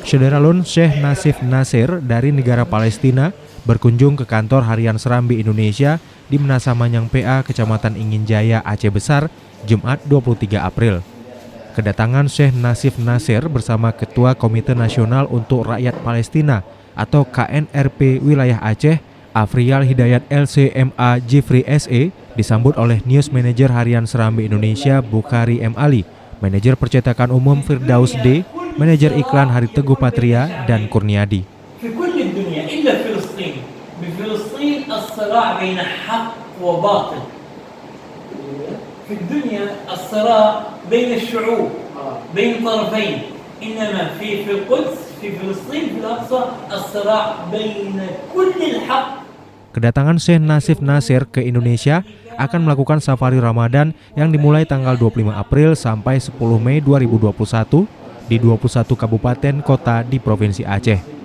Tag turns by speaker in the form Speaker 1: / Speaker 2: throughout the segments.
Speaker 1: Syederalun Syekh Nasif Nasir dari negara Palestina berkunjung ke kantor Harian Serambi Indonesia di Menasa Manyang PA, Kecamatan Inginjaya, Aceh Besar, Jumat 23 April. Kedatangan Syekh Nasif Nasir bersama Ketua Komite Nasional untuk Rakyat Palestina atau KNRP Wilayah Aceh, Afriyal Hidayat LCMA Jifri SE, disambut oleh News Manager Harian Serambi Indonesia Bukhari M. Ali, Manajer Percetakan Umum Firdaus D, Manajer Iklan Hari Teguh Patria, dan Kurniadi.
Speaker 2: في الدنيا الصراع بين الشعوب بين طرفين إنما في القدس في فلسطين في الأقصى الصراع بين كل الحق.
Speaker 1: Kedatangan Syekh Nasif Nasir ke Indonesia akan melakukan safari Ramadan yang dimulai tanggal 25 April sampai 10 Mei 2021 di 21 kabupaten kota di Provinsi Aceh.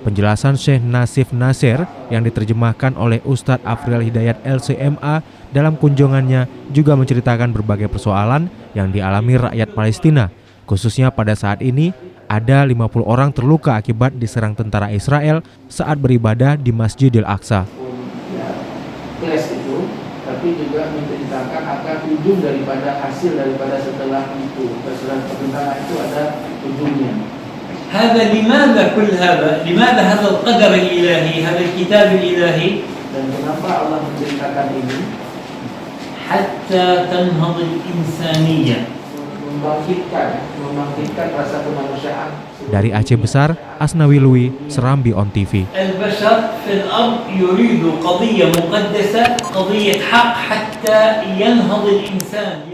Speaker 1: Penjelasan Syekh Nasif Nasir yang diterjemahkan oleh Ustadz Afriyal Hidayat LCMA dalam kunjungannya juga menceritakan berbagai persoalan yang dialami rakyat Palestina. Khususnya pada saat ini ada 50 orang terluka akibat diserang tentara Israel saat beribadah di Masjidil Aqsa.
Speaker 3: Tapi juga menceritakan akan ujung daripada hasil daripada setelah itu, setelah pemerintahan itu ada ujungnya.
Speaker 2: هذا لماذا كل هذا؟ لماذا هذا القدر الإلهي؟ هذا الكتاب الإلهي؟
Speaker 3: Dan kenapa Allah menceritakan ini?
Speaker 2: حتى تنهض الإنسانية.
Speaker 3: Membangkitkan rasa kemanusiaan.
Speaker 1: Dari Aceh Besar, Asnawi Lui, Serambi On TV.
Speaker 2: البشر في الأرض يريد قضية مقدسة، قضية حق حتى ينهض الإنسان.